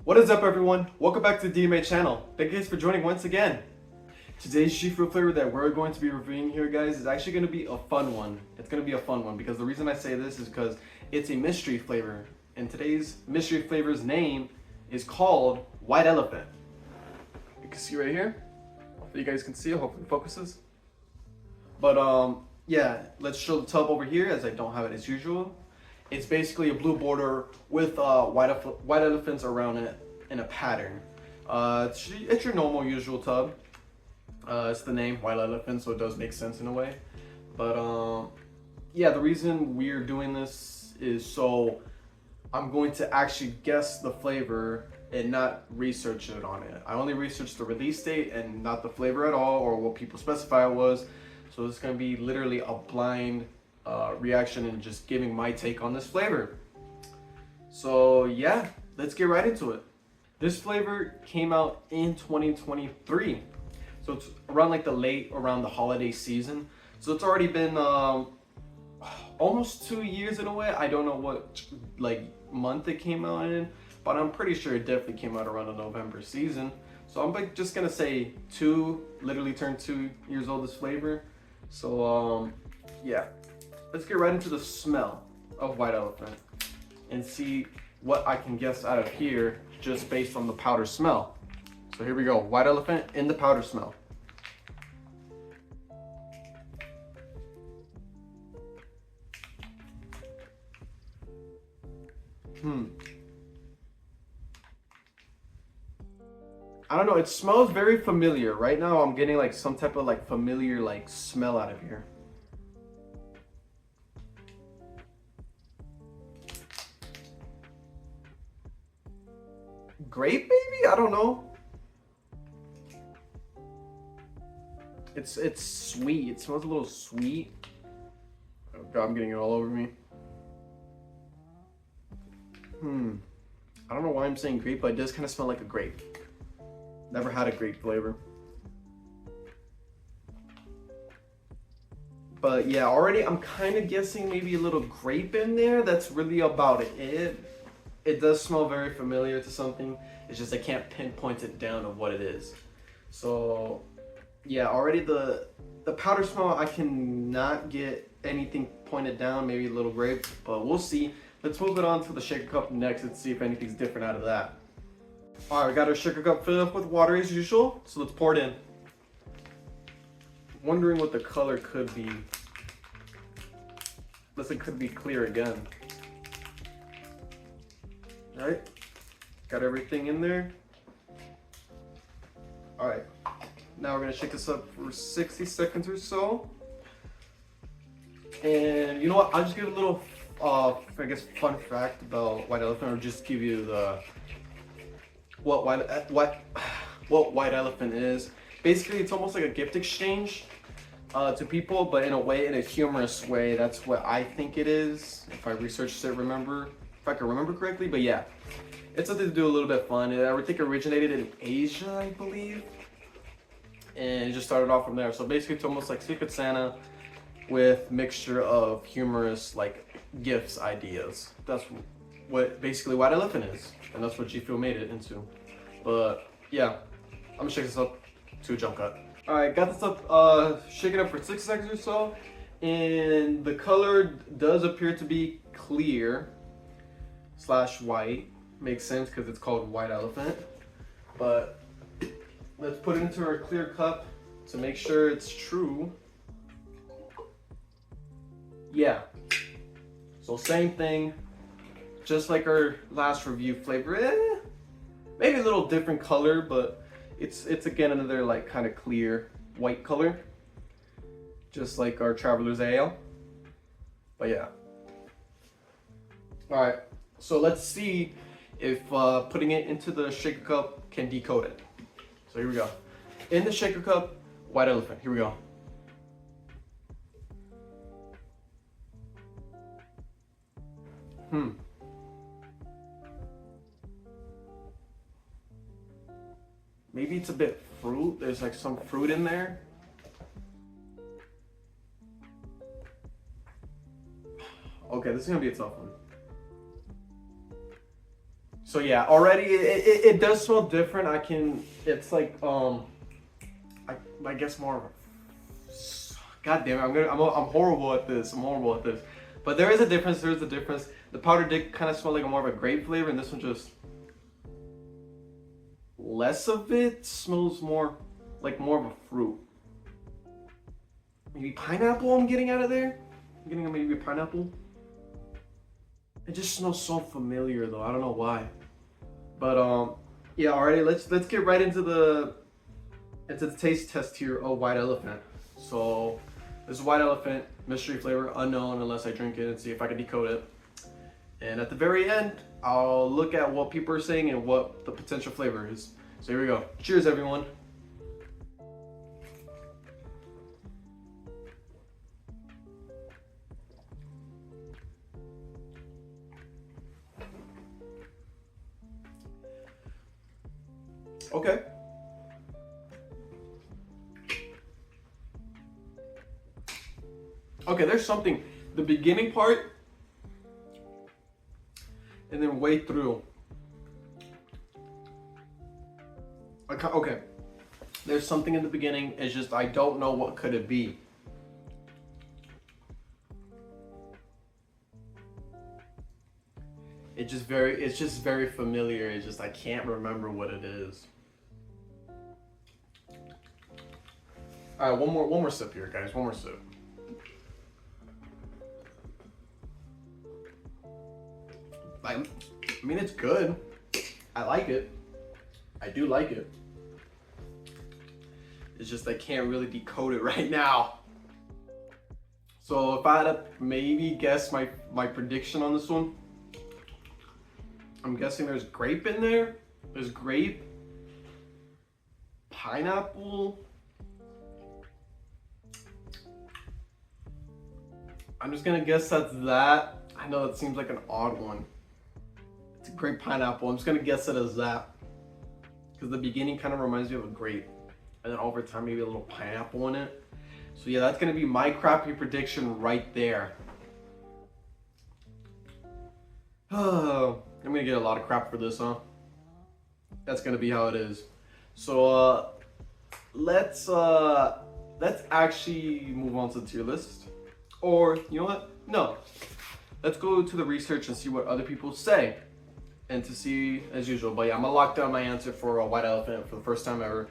What is up, everyone? Welcome back to the DMA channel. Thank you guys for joining once again. Today's GFUEL flavor that we're going to be reviewing here, guys, is actually going to be a fun one. It's going to be a fun one because the reason I say this is because it's a mystery flavor. And today's mystery flavor's name is called White Elephant. You can see right here. Hopefully you guys can see it. Hopefully it focuses. But yeah, let's show the tub over here as I don't have it as usual. It's basically a blue border with white elephants around it in a pattern. It's your normal usual tub. It's the name White Elephant, so it does make sense in a way. But yeah, the reason we're doing this is so I'm going to actually guess the flavor and not research it on it. I only researched the release date and not the flavor at all, or what people specify it was. So it's going to be literally a blind reaction and just giving my take on this flavor. So yeah, let's get right into it. This flavor came out in 2023, so it's around around the holiday season. So it's already been almost 2 years in a way. I don't know what month it came out in, but I'm pretty sure it definitely came out around the November season. So I'm just gonna say literally turned 2 years old, this flavor. So yeah, let's get right into the smell of White Elephant and see what I can guess out of here just based on the powder smell. So here we go, White Elephant in the powder smell. I don't know, it smells very familiar. Right now I'm getting like some type of like familiar like smell out of here. Grape maybe? I don't know. It's sweet. It smells a little sweet. Oh God, I'm getting it all over me. I don't know why I'm saying grape, but it does kind of smell like a grape. Never had a grape flavor. But yeah, already I'm kind of guessing maybe a little grape in there. That's really about it. It does smell very familiar to something. It's just I can't pinpoint it down to what it is. So yeah, already the powder smell, I cannot get anything pointed down, maybe a little grape, but we'll see. Let's move it on to the shaker cup next and see if anything's different out of that. All right, we got our shaker cup filled up with water as usual, so let's pour it in. Wondering what the color could be. Unless it could be clear again. All right, got everything in there. All right, now we're gonna shake this up for 60 seconds or so. And you know what, I'll just give a little, I guess, fun fact about White Elephant, or just give you the what White Elephant is. Basically, it's almost like a gift exchange to people, but in a humorous way. That's what I think it is, if I researched it, if I can remember correctly. But yeah, it's something to do a little bit fun. I think it originated in Asia, I believe, and it just started off from there. So basically, it's almost like Secret Santa with mixture of humorous like gifts ideas. That's what basically White Elephant is, and that's what GFUEL made it into. But yeah, I'm gonna shake this up to a jump cut. All right, got this up, shake it up for 6 seconds or so, and the color does appear to be clear / white. Makes sense because it's called White Elephant. But let's put it into our clear cup to make sure it's true. Yeah, so same thing, just like our last review flavor. Maybe a little different color, but it's again another like kind of clear white color, just like our Traveler's Ale. But yeah. All right, so let's see if putting it into the shaker cup can decode it. So here we go. In the shaker cup, White Elephant. Here we go. Maybe it's a bit fruit. There's like some fruit in there. Okay, this is gonna be a tough one. So yeah, already it does smell different. It's like I guess more. God damn it, I'm horrible at this. I'm horrible at this. But there is a difference. There is a difference. The powder did kind of smell like more of a grape flavor, and this one just less of it. Smells more like more of a fruit. Maybe pineapple. I'm getting out of there. I'm getting maybe a pineapple. It just smells so familiar though. I don't know why. But yeah. Alrighty. Let's get right into the taste test here of White Elephant. So this is White Elephant, mystery flavor, unknown unless I drink it and see if I can decode it. And at the very end, I'll look at what people are saying and what the potential flavor is. So here we go. Cheers, everyone. Okay. Okay, there's something. The beginning part, and then way through. Okay, there's something in the beginning. It's just I don't know what could it be. It's just very familiar. It's just I can't remember what it is. All right, one more sip here, guys. One more sip. I mean, it's good. I like it. I do like it. It's just I can't really decode it right now. So if I had to maybe guess my prediction on this one, I'm guessing there's grape in there. There's grape, pineapple. I'm just gonna guess that's that. I know that seems like an odd one. It's a grape pineapple. I'm just gonna guess it as that. Because the beginning kind of reminds me of a grape. And then over time maybe a little pineapple in it. So yeah, that's gonna be my crappy prediction right there. Oh, I'm gonna get a lot of crap for this, huh? That's gonna be how it is. So let's actually move on to the tier list. Or you know what? No. Let's go to the research and see what other people say. And to see as usual. But yeah, I'm gonna lock down my answer for a White Elephant for the first time ever.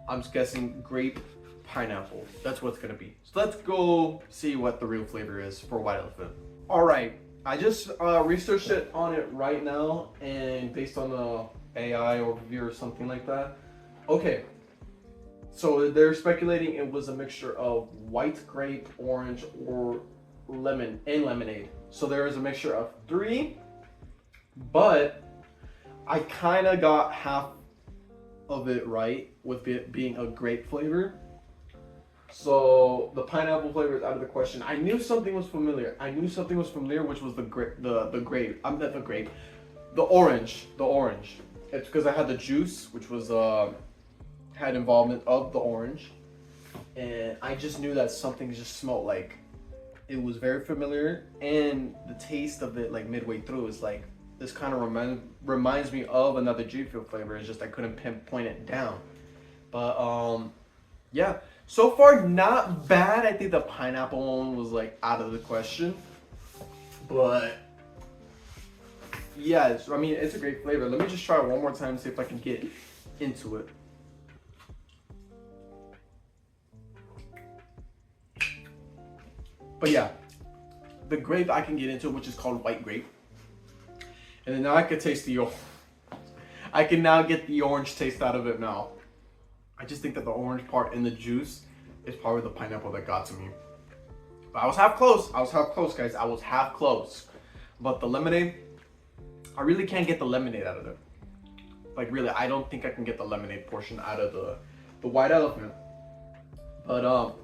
I'm just guessing grape pineapple. That's what it's gonna be. So let's go see what the real flavor is for White Elephant. All right, I just researched it on it right now, and based on the AI overview or something like that. Okay, so they're speculating it was a mixture of white grape, orange, or lemon and lemonade. So there is a mixture of 3, but I kind of got half of it right with it being a grape flavor. So the pineapple flavor is out of the question. I knew something was familiar. Which was the grape. I'm not the grape. The orange. It's because I had the juice, which was had involvement of the orange, and I just knew that something just smelled like it was very familiar, and the taste of it like midway through is like this kind of reminds me of another GFUEL flavor. It's just I couldn't pinpoint it down. But yeah, so far not bad. I think the pineapple one was like out of the question, but yeah, I mean it's a great flavor. Let me just try it one more time and see if I can get into it. But yeah, the grape I can get into, which is called white grape. And then now I can taste the I can now get the orange taste out of it now. I just think that the orange part in the juice is probably the pineapple that got to me. But I was half close, guys. I was half close. But the lemonade, I really can't get the lemonade out of it. Like really, I don't think I can get the lemonade portion out of the White Elephant. But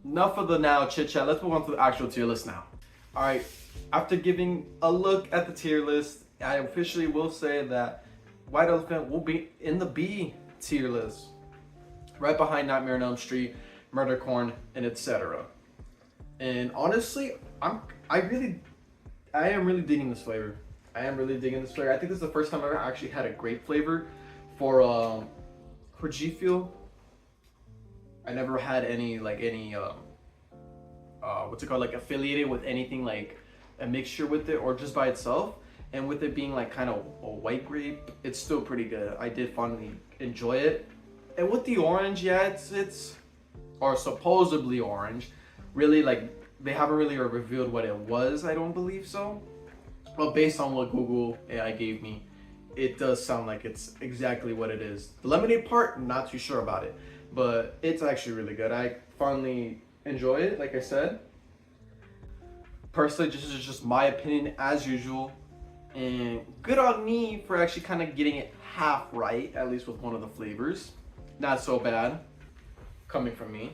enough of the now chit chat. Let's move on to the actual tier list now. All right, after giving a look at the tier list, I officially will say that White Elephant will be in the B tier list, right behind Nightmare on Elm Street, Murder Corn, and etc. And honestly, I am really digging this flavor. I am really digging this flavor. I think this is the first time I've ever actually had a grape flavor for G Fuel. I never had any what's it called, like affiliated with anything like a mixture with it or just by itself. And with it being like kind of a white grape, it's still pretty good. I did finally enjoy it. And with the orange, yeah, it's or supposedly orange. Really, like, they haven't really revealed what it was. I don't believe so. But based on what Google AI gave me, it does sound like it's exactly what it is. The lemonade part, not too sure about it, but it's actually really good. I finally enjoy it, like I said. Personally, this is just my opinion as usual. And good on me for actually kind of getting it half right, at least with one of the flavors. Not so bad, coming from me.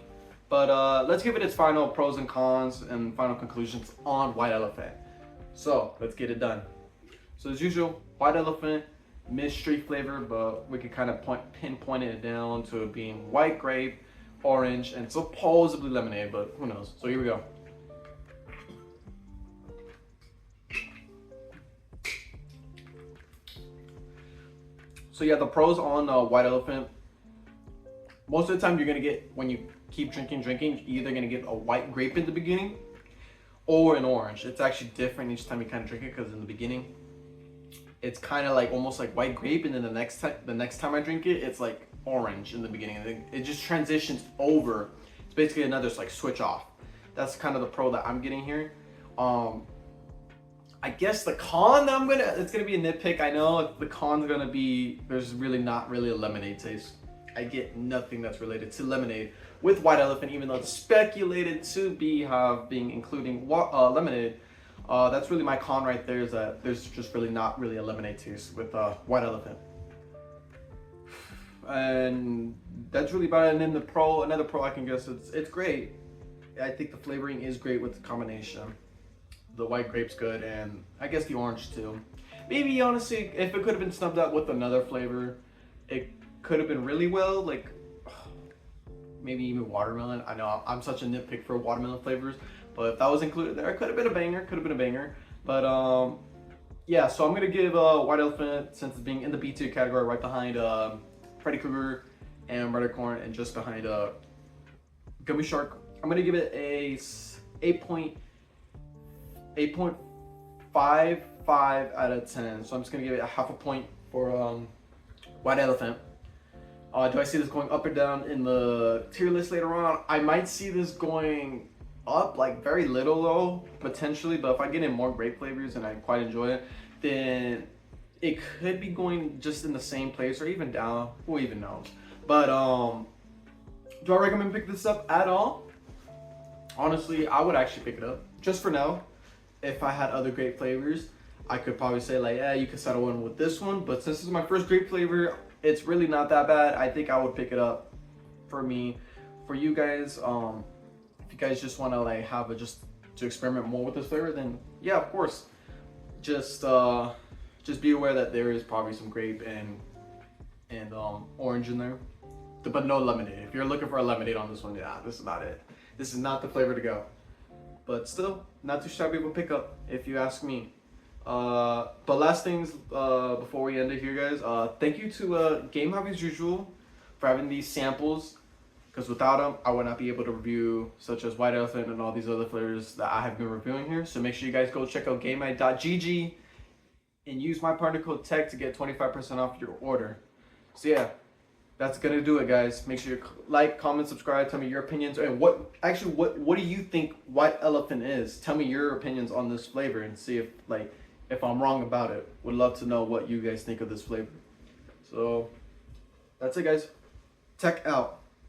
But let's give it its final pros and cons and final conclusions on White Elephant. So let's get it done. So as usual, White Elephant, mystery flavor, but we can kind of pinpoint it down to it being white grape, orange, and supposedly lemonade, but who knows. So here we go. So yeah, the pros on White Elephant, most of the time you're gonna get, when you keep drinking, you're either gonna get a white grape in the beginning or an orange. It's actually different each time you kind of drink it, because in the beginning, it's kind of like almost like white grape, and then the next time I drink it, it's like orange in the beginning. And it just transitions over. It's basically another like switch off. That's kind of the pro that I'm getting here. I guess the con that it's gonna be a nitpick. I know the con's gonna be, there's really not really a lemonade taste. I get nothing that's related to lemonade with White Elephant, even though it's speculated to be being including lemonade. That's really my con right there, is that there's just really not really a lemonade taste with White Elephant. And that's really about it. And then another pro I can guess, it's great. I think the flavoring is great with the combination. The white grape's good, and I guess the orange too. Maybe honestly, if it could have been snubbed out with another flavor, it could have been really well, like maybe even watermelon. I know I'm such a nitpick for watermelon flavors, but if that was included there, it could have been a banger. But yeah, so I'm gonna give White Elephant, since it's being in the B2 category, right behind Freddy Krueger and Red Corn, and just behind Gummy Shark, I'm gonna give it a 8.55 out of 10. So I'm just gonna give it a half a point for White Elephant. Do I see this going up or down in the tier list later on? I might see this going up, like very little though, potentially. But if I get in more grape flavors and I quite enjoy it, then it could be going just in the same place or even down. Who even knows? But do I recommend pick this up at all? Honestly, I would actually pick it up just for now. If I had other grape flavors, I could probably say like, yeah, you could settle in with this one. But since this is my first grape flavor, it's really not that bad. I think I would pick it up for me. For you guys, if you guys just want to like have just to experiment more with this flavor, then yeah, of course. Just be aware that there is probably some grape and orange in there, but no lemonade. If you're looking for a lemonade on this one, yeah, this is not it. This is not the flavor to go. But still, not too shabby of a pickup, if you ask me. But last things before we end it here, guys. Thank you to Game Hub as usual for having these samples, because without them, I would not be able to review such as White Elephant and all these other flavors that I have been reviewing here. So make sure you guys go check out GameHub.gg and use my partner code TECH to get 25% off your order. So yeah, that's gonna do it, guys. Make sure you like, comment, subscribe. Tell me your opinions, and what do you think White Elephant is? Tell me your opinions on this flavor and see if I'm wrong about it. Would love to know what you guys think of this flavor. So that's it, guys. Tech out.